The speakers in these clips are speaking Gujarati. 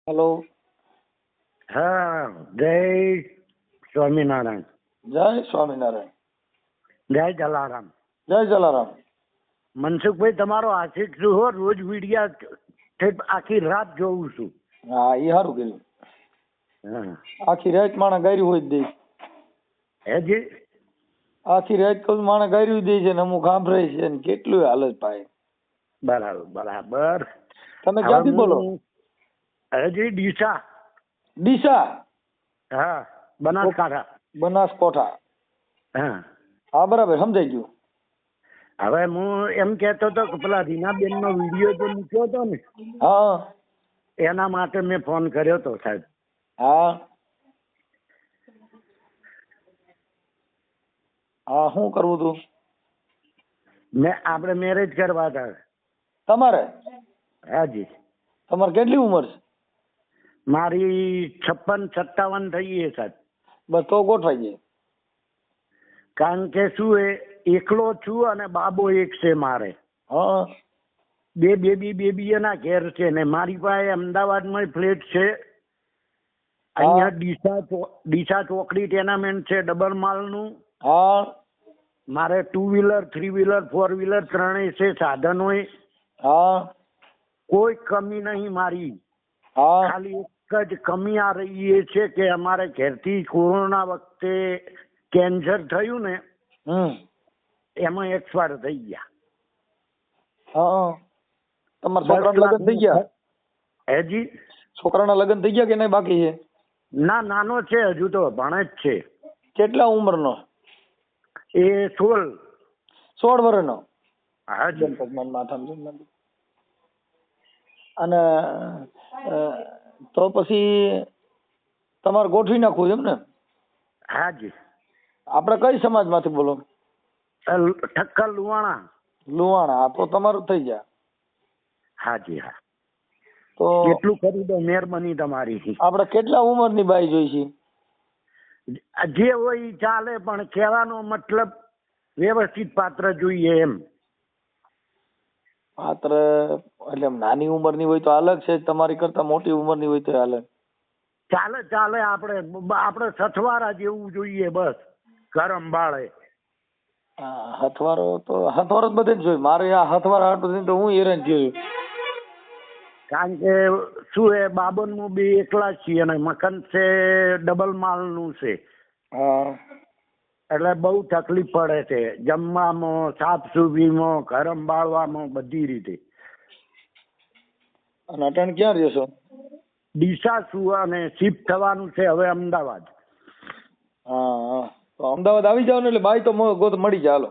હેલો. હા, જય સ્વામિનારાયણ. જય સ્વામિનારાયણ. જય જલારામ. જય જલારામ. મનસુખભાઈ તમારો આશિક છું હો, રોજ વિડિયા આખી રાત જોઉં છું. હા, એ સારું કર્યું. હા, આખી રાત માણસ ગાર્યું હોય જ દે. હેજી આખી રાત કહું માણસ ગાર્યું દે છે ને અમુક સાંભળે છે ને કેટલું હાલત પાય. બરાબર બરાબર. તમે ક્યાંથી બોલો? હેજી ડીસા. ડીસા? હા, બનાસકાંઠા. બનાસકોઠા. હા, હા બરાબર, સમજાઈ ગયું. હવે હું એમ કહેતો હતો કે પેલા રીનાબેન નો વિડીયો જે મૂક્યો હતો ને, હા એના માટે મેં ફોન કર્યો હતો સાહેબ. હા હા, શું કરવું તું? આપણે મેરેજ કરવા હતા. તમારે? હાજી. તમારે કેટલી ઉંમર છે? મારી 56-57 થઈ છે સાહેબ. બસ તો ગોઠવાઈ જાય. કારણ કે શું એકલો છું અને બાબો એક છે મારે. હા બે બેબી એના ઘેર છે ને મારી પાસે અમદાવાદમાં ફ્લેટ છે. અહીંયા ડીસા ચોકડી ટેનામેન્ટ છે ડબલ માલનું. હા મારે 2 વ્હીલર 3 વ્હીલર 4 વ્હીલર ત્રણેય છે સાધનો. હા કોઈ કમી નહીં મારી. હા ખાલી એક જ કમી આ રહી એ છે કે અમારે ઘેરથી કોરોના વખતે કેન્સર થયું ને, એમાં એક્સપાયર થઈ ગયા. હા, તમારા છોકરાના લગ્ન થઈ ગયા? હેજી? છોકરાના લગ્ન થઈ ગયા કે નહીં બાકી છે? ના, નાનો છે હજુ તો ભણે જ છે. કેટલા ઉંમરનો? એ 16. 16 વર્ષનો? હાજી. અને તો પછી તમારે ગોઠવી નાખવું એમ ને? હાજી. આપણે કઈ સમાજમાંથી બોલો? ઠક્કર લુવાણા. લુવાણા? તો તમારું થઈ જાય. હાજી હા. તો કેટલું કરી દો, મહેરબાની તમારી. આપણે કેટલા ઉંમરની બાઈ જોઈ છે? જે હોય ઈ ચાલે, પણ કહેવાનો મતલબ વ્યવસ્થિત પાત્ર જોઈએ એમ. પાત્ર એટલે નાની ઉંમરની હોય તો અલગ છે, તમારી કરતા મોટી ઉંમરની હોય તો અલગ ચાલે. આપણે સથવારા જેવું જોઈએ બસ, ઘર સંભાળે. હથવારો તો હથવારો જ બધે જ જોઈ. મારે આ હથવારા હાટું તો હું હેરાન થયો. કારણ કે શું બાબનનું બી એકલા જ છીએ અને મકાન છે ડબલ માલનું છે. હા, એટલે બહુ તકલીફ પડે છે જમવામાં, સાફ સુફીમાં, ઘર સંભાળવામાં, બધી રીતે. અને અટાણ ક્યાં રહ્યો છો? ડીસા છું અને શિફ્ટ થવાનું છે હવે અમદાવાદ. હા, તો અમદાવાદ આવી જાવ ને એટલે બાઈ તો ગોત મળી જાય. હાલો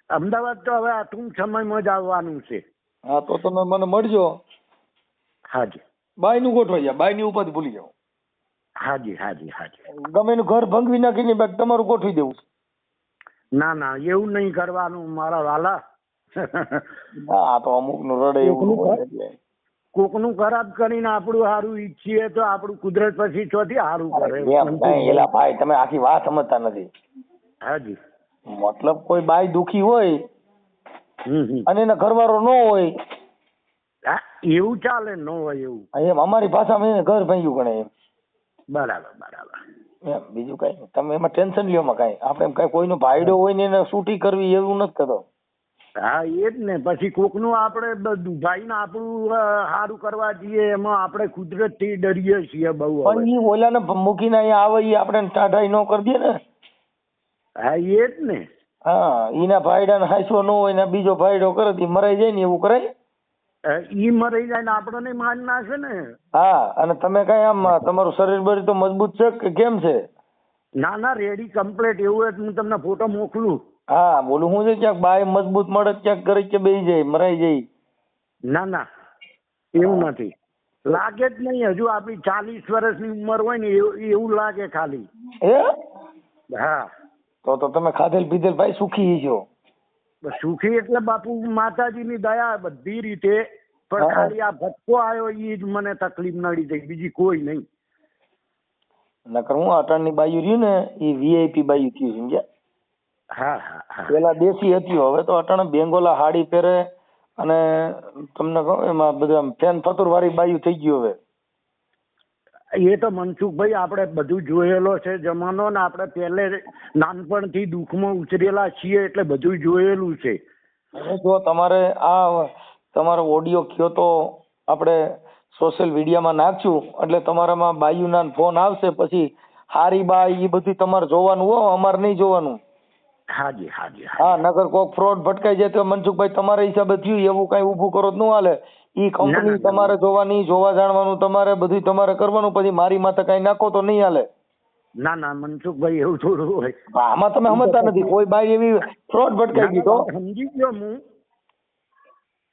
અમદાવાદ તો હવે આ ટૂંક સમયમાં જ આવવાનું છે. હા, તો તમે મને મળજો. હાજી. બાઈ નું ગોઠવાઈ જાય, બાઈ ની ઉપાધિ ભૂલી જાવ. હાજી હાજી હાજી. ગમે એનું ઘર ભંગવી નાખીને બાકી તમારું ગોઠવી દેવું. ના એવું નહીં કરવાનું મારા વાલા. હા, તો અમુક નું રડે એવું એટલે કોકનું ખરાબ કરીને આપણું સારું ઈચ્છીએ તો આપણું કુદરત પછી ચોથી સારું કરે. એમ નહીં એલા ભાઈ, તમે આખી વાત સમજતા નથી. હાજી. મતલબ કોઈ બાઈ દુખી હોય અને એના ઘરવાળો ન હોય, હા એવું ચાલે, ન હોય એવું. એમ અમારી ભાષામાં એને ઘર ભાંગ્યું ગણે એમ. બરાબર. એમ બીજું કઈ તમે એમાં ટેન્શન લ્યો માં કઈ. આપણે એમ કઈ કોઈનો ભાઈડો હોય ને એને છૂટી કરવી એવું નથી કરતો. હા એ જ ને. પછી કોકનું આપણે ભાઈને આપણું સારું કરવા જઈએ એમાં આપણે કુદરત થી ડરીએ છીએ બહુ. પણ એ ઓલાને મૂકીને અહીંયા આવે એ આપણે ટાઢાઈ ન કરી દે ને. હા એ જ ને. હા, એના ભાઈડાને હાંસવો ન હોય ને બીજો ભાઈડો કરે તો મરાઈ જાય ને એવું કરાય. ઈ મરી જાય ને આપણને માર નાખે ને. હા, અને તમે કઈ આમ તમારું શરીર બરી તો મજબૂત છે કે કેમ છે? ના રેડી કમ્પ્લીટ. એવું હું તમને ફોટો મોકલું. હા બોલું હું છે, ક્યાંક બાય મજબૂત મળે ક્યાંક ઘરે કે બેસી જાય મરાઈ જાય. ના એવું નથી. લાગે જ નહીં. હજુ આપણી 40 વર્ષની ઉંમર હોય ને એવું લાગે ખાલી. હા. તો તમે ખાધેલ પીધેલ ભાઈ સુખી છો? સુખી એટલે બાપુ માતાજીની દયા બધી રીતે. પણ ખાલી આ ભટકો આવ્યો એ જ મને તકલીફ નડી થઈ, બીજી કોઈ નહીં. નકર હું અટાણની બાયું રહ્યું ને એ વીઆઈપી બાયું થયું સમજ્યા. હા. પેલા દેશી હતી, હવે તો અટાણે બેંગોલા હાડી પહેરે અને તમને કહું એમાં બધા ફેન ફતુર વાળી બાયું થઈ ગયું હવે. એ તો મનસુખભાઈ આપણે બધું જોયેલો છે જમાનો ને આપણે પહેલે નાનપણથી દુઃખમાં ઉછરેલા છીએ એટલે બધું જોયેલું છે. હવે જો તમારે આ તમારો ઓડિયો કયો તો આપણે સોશિયલ મીડિયામાં નાખશું એટલે તમારામાં બાયુના ફોન આવશે, પછી હારી બાઈ એ બધું તમારે જોવાનું હો, અમારે નહીં જોવાનું. હાજી હાજી હા, નગર કોક ફ્રોડ ભટકાઈ જાય તો મનસુખભાઈ તમારા હિસાબે થયું એવું કઈ ઊભું કરો તો ન હાલે. ઈ કંપની તમારે જોવાની, જોવા જાણવાનું તમારે, બધું તમારે કરવાનું. પછી મારી માથે કઈ નાખો તો નહીં હાલે. ના ના મનસુખભાઈ એવું થોડું હોય. આમાં તમે સમજતા નથી. કોઈ બાઈ એવી ફ્રોડ ભટકાઈ ગઈ તો સમજી ગયો હું,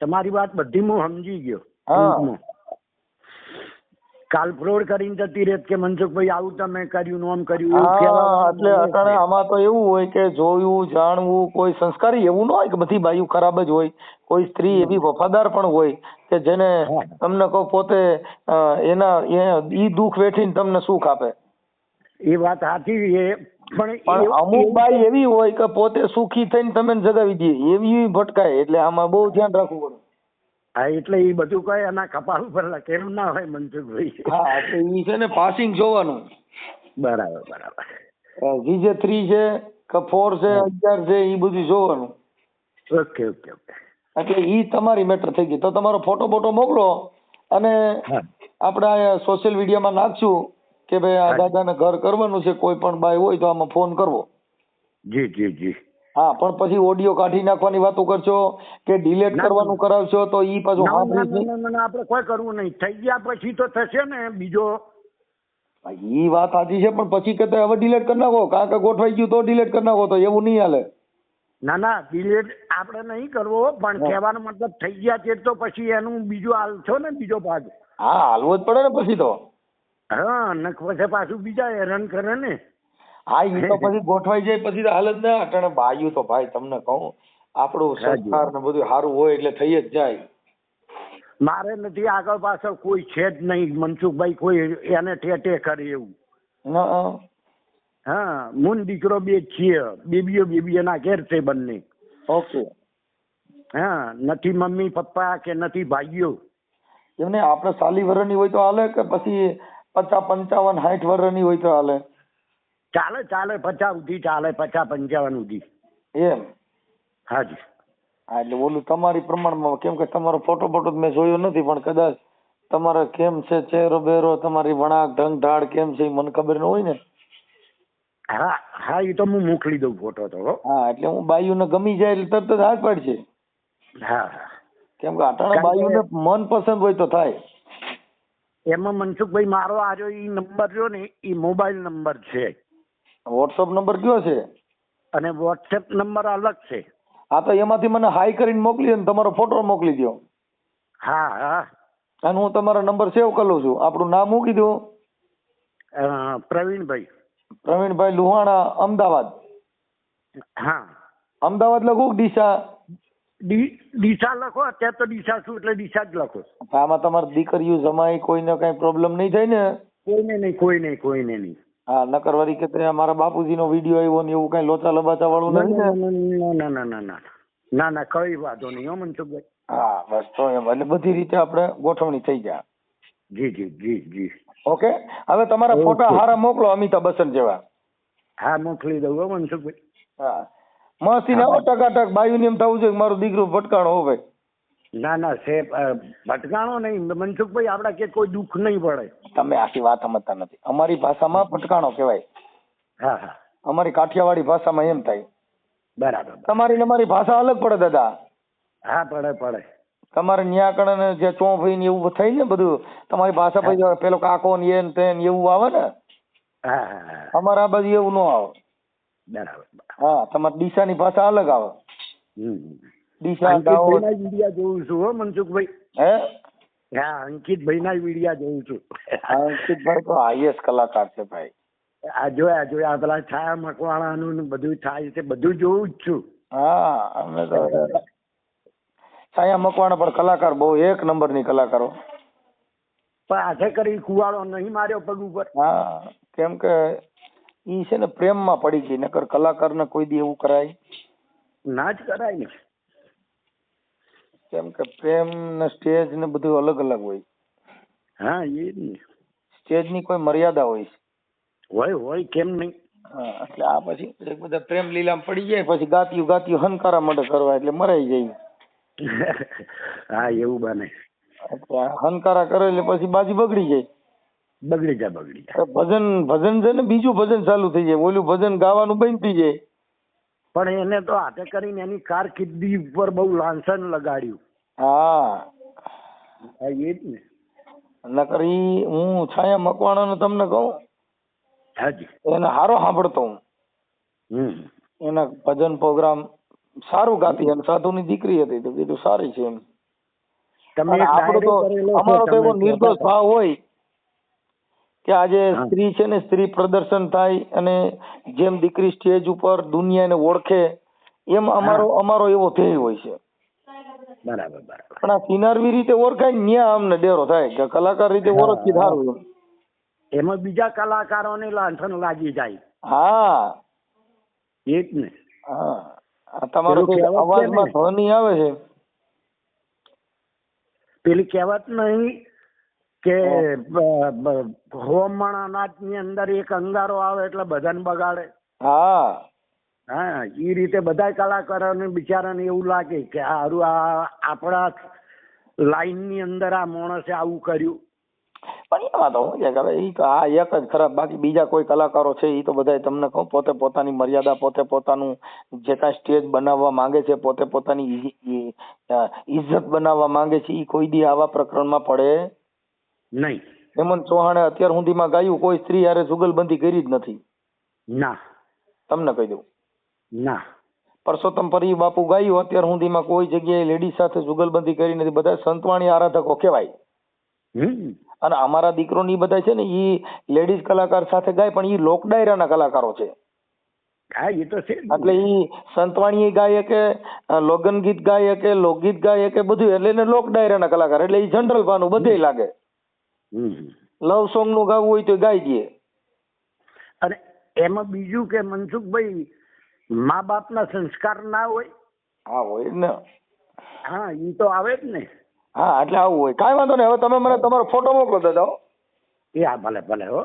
તમારી વાત બધી હું સમજી ગયો. હા, કાલ ફ્રોડ કરીને જતી રેત કે મનસુખભાઈ આવું તમે કર્યું આમ કર્યું. એટલે અટાણે આમાં તો એવું હોય કે જોયું જાણવું, કોઈ સંસ્કારી એવું ન હોય કે બધી બાયું ખરાબ જ હોય. કોઈ સ્ત્રી એવી વફાદાર પણ હોય કે જેને તમને કહો પોતે ઈ દુઃખ વેઠીને તમને સુખ આપે. એ વાત સાચી છે, પણ અમુક બાઈ એવી હોય કે પોતે સુખી થઈને તમે જગાવી દે, એવી ભટકાય. એટલે આમાં બહુ ધ્યાન રાખવું પડે. હા, એટલે એ બધું કઈ એના કપાળ ઉપર લખેલું ના હોય મનસુખભાઈ. હા, એટલે ઈ છે ને પાસિંગ જોવાનું. બરાબર બરાબર. જીજે 3 છે કે 4 છે, 11 છે, ઈ બધું જોવાનું. Okay okay okay. એટલે ઈ તમારી મેટર થઈ ગઈ. તો તમારો ફોટો બોટો મોકલો અને આપણે સોશિયલ મીડિયામાં નાખશું કે ભાઈ આ દાદાને ઘર કરવાનું છે. કોઈ પણ બાઈ હોય તો આમાં ફોન કરવો. જી જી જી. હા, પણ પછી ઓડિયો કાઢી નાખવાની વાતો કરશો કે ડિલીટ કરવાનું કરાવશો તો ઈ પાછું આપણે કોઈ કરવું નહીં. થઈ ગયા પછી તો થશે ને બીજો. ઈ વાત સાચી છે, પણ પછી કે હવે ડિલીટ કરી નાખો, કારણ કે ગોઠવાઈ ગયું તો ડિલીટ કરી નાખો, તો એવું નહીં હાલે. ના ના ડિલીટ આપણે નહીં કરવો, પણ કહેવાનો મતલબ થઈ ગયા છે તો પછી એનું બીજું હાલશો ને બીજો ભાગ. હા, હાલવો જ પડે ને પછી તો. હા, ને પછી પાછું બીજા હેરાન કરે ને. હા, ઈ તો પછી ગોઠવાઈ જાય પછી તો હાલ જ ના. અટાણે બાયું તો ભાઈ તમને કહું આપણું સંસ્કાર ને બધું સારું હોય એટલે થઈ જ જાય. મારે નથી આગળ પાછળ કોઈ છે જ નહીં મનસુખભાઈ, કોઈ એને ઠેઠે કરે એવું. હા, મૂન દીકરો બે છીએ, બેબીઓ ના ઘેર છે બંને. ઓકે. હા, નથી મમ્મી પપ્પા કે નથી ભાઈઓ. એમને આપણે 40 વર્ષની હોય તો હાલે કે પછી 50, 55, 60 વર્ષની હોય તો હાલે? ચાલે ચાલે, 50 સુધી ચાલે, 50, 55 સુધી. એમ? હાજી. હા, એટલે ઓલું તમારી પ્રમાણમાં, કેમ કે તમારો ફોટો મેં જોયો નથી, પણ કદાચ તમારે કેમ છે ચહેરો બેરો, તમારી વણાક ઢંગ ઢાળ કેમ છે એ મને ખબર ન હોય ને. હા હા, એ તો હું મોકલી દઉં ફોટો તો. હા, એટલે હું બાયુને ગમી જાય એટલે તરત જ હાથ પાડશે. હા હા, કેમ કે અટાણા બાયુને મન પસંદ હોય તો થાય. એમાં મનસુખભાઈ મારો આજો ઈ નંબર જો ને એ મોબાઈલ નંબર છે. વોટ્સઅપ નંબર કયો છે? અને વોટ્સએપ નંબર અલગ છે. હા, તો એમાંથી મને હાઈ કરીને મોકલી દો, તમારો ફોટો મોકલી દો. હા હા, અને હું તમારો નંબર સેવ કરી લઉં છું. આપણું નામ મૂકી દો. પ્રવીણભાઈ. પ્રવીણભાઈ લુહાણા, અમદાવાદ. હા, અમદાવાદ લખું ડીસા? ડીસા લખો. અત્યારે તો ડીસા છું એટલે ડીસા જ લખો. આમાં તમારી દીકરીઓ જમાઈ કોઈને કઈ પ્રોબ્લેમ નહીં થાય ને? કોઈને નહીં. હા, નકર વળી કે મારા બાપુજીનો વિડીયો આવ્યો ને એવું કઈ લોચા લબાચા વાળું નહીં ને? ના ના, કઈ વાંધો નહીં હો મનસુખભાઈ. હા, બસ તો એમ. એટલે બધી રીતે આપણે ગોઠવણી થઈ જાય. જી જી જી જી. ઓકે, હવે તમારા ફોટા હારા મોકલો અમિતાભ બચ્ચન જેવા. હા, મોકલી દઉં હો મનસુખભાઈ. હા, મસ્તી ના ટકાટક બાયું એમ થવું જોઈએ મારું દીકરું ભટકાણો હો ભાઈ. ના ના, ભટકાણો નહીં મનસુખભાઈ, આપડા કે કોઈ દુઃખ નહીં પડે. તમે આખી વાત સમજતા નથી. અમારી ભાષામાં ભટકાણો કહેવાય. હા હા, અમારી કાઠિયાવાડી ભાષામાં એમ થાય. બરાબર. તમારી ને અમારી ભાષા અલગ પડે દાદા. હા, પડે. તમારે ન્યા કણે જે ચોંફઈ ને એવું થાય ને બધું, તમારી ભાષા પછી પેલો કાકો ને એ ને તે એવું આવે ને. હા, અમારા આ બાજુ એવું ન આવે. બરાબર. હા, તમારી ડીસાની ભાષા અલગ આવે. ડીસા વિડિયા જોઉં છું હો મનસુખભાઈ. હે? હા, અંકિતભાઈ ના વિડિયા જોઉં છું. અંકિતભાઈ તો હાઈએસ્ટ કલાકાર છે ભાઈ. આ જોયા પેલા છાયા મકવાણાનું બધું થાય છે, બધું જોઉં જ છું. હા, અમે તો છાયા મકવાણા પણ કલાકાર બહુ એક નંબર ની કલાકારો. પણ આજે કરી કુવાડો નહીં માર્યો પગ ઉપર. હા, કેમ કે ઈ છે ને પ્રેમમાં પડી ગઈ. નકર કલાકાર ને કોઈ દી એવું કરાય ના જ કરાય ને. કેમ કે પ્રેમ ને સ્ટેજ ને બધું અલગ અલગ હોય. હા, એ જ ને. સ્ટેજની કોઈ મર્યાદા હોય છે. હોય કેમ નહીં. હા, એટલે આ પછી એક બધા પ્રેમ લીલામાં પડી જાય, પછી ગાતિયું હનકારા માટે કરવા એટલે મરાઈ જાય. હા એવું બને. એટલે હનકારા કરે એટલે પછી બાજી બગડી જાય. બગડી જાય. ભજન છે ને, બીજું ભજન ચાલુ થઈ જાય, ઓલું ભજન ગાવાનું બંધ થઈ જાય. પણ એને તો હાથે કરીને એની કારકિર્દી ઉપર બહુ લાંછન લગાડ્યું. હા એ જ ને. નકર ઈ હું છાયા મકવાણાનો તમને કહું, હાજી, એને હારો સાંભળતો હું. એના ભજન પ્રોગ્રામ સારું ગાતી, અને સાધુની દીકરી હતી તો કીધું સારી છે એમ. અમારો તો એવો નિર્દોષ ભાવ હોય કે આજે સ્ત્રી છે ને, સ્ત્રી પ્રદર્શન થાય અને જેમ દીકરી સ્ટેજ ઉપર દુનિયાને ઓળખે એમ અમારો એવો ધ્યેય હોય છે. બરાબર. પણ આ કિનારવી રીતે ઓળખાય ને ન્યા અમને ડેરો થાય કે કલાકાર રીતે ઓળખી સારું એમ. એમાં બીજા કલાકારોને લાંછન લાગી જાય. હા એ જ ને. હા, તમારો અવાજમાં ધ્વનિ આવે છે. પેલી કહેવત નહીં કે હોમણા નાચની અંદર એક અંગારો આવે એટલે બધાને બગાડે. હા, એ રીતે બધા કલાકારોને બિચારાને એવું લાગે કે હારું આપણા લાઈન ની અંદર આ માણસે આવું કર્યું. પણ એમાં તો શું છે કે ઈ તો આ એક જ ખરાબ, બાકી બીજા કોઈ કલાકારો છે ઈ તો બધા તમને કહું પોતે પોતાની મર્યાદા, પોતે પોતાનું જે કાંઈ સ્ટેજ બનાવવા માંગે છે, પોતે પોતાની ઇજ્જત બનાવવા માંગે છે, ઈ કોઈ દી આવા પ્રકરણમાં પડે નહીં. હેમંત ચૌહાણે અત્યાર સુધીમાં ગાયું કોઈ સ્ત્રી હારે જુગલબંધી કરી જ નથી. ના, તમને કહી દઉં. ના. પરસોત્તમ પરી બાપુ ગાયું, અત્યાર સુધીમાં કોઈ જગ્યાએ લેડીઝ સાથે જુગલબંધી કરી નથી. બધા સંતવાણી આરાધકો કહેવાય. અને અમારા દીકરો ની બધા છે ને ઈ લેડીઝ કલાકાર સાથે ગાય, પણ ઈ લોક ડાયરાના કલાકારો છે. હા, એ તો છે. એટલે ઈ સંતવાણી ગાય કે લોગન ગીત ગાય કે લોકગીત ગાય કે બધું, એટલે એને લોક ડાયરાના કલાકાર, એટલે ઈ જનરલ ભાનું બધે લાગે. લવ સોંગ નું ગાવું હોય તો ગાઈ દે. અને એમાં બીજું કે મનસુખભાઈ, મા બાપના સંસ્કાર ના હોય. હા હોય ને. હા, ઈ તો આવે જ ને. હા, એટલે આવું હોય. કાંઈ વાંધો નહીં. હવે તમે મને તમારો ફોટો મોકલો દાદા. એ હા, ભલે હો.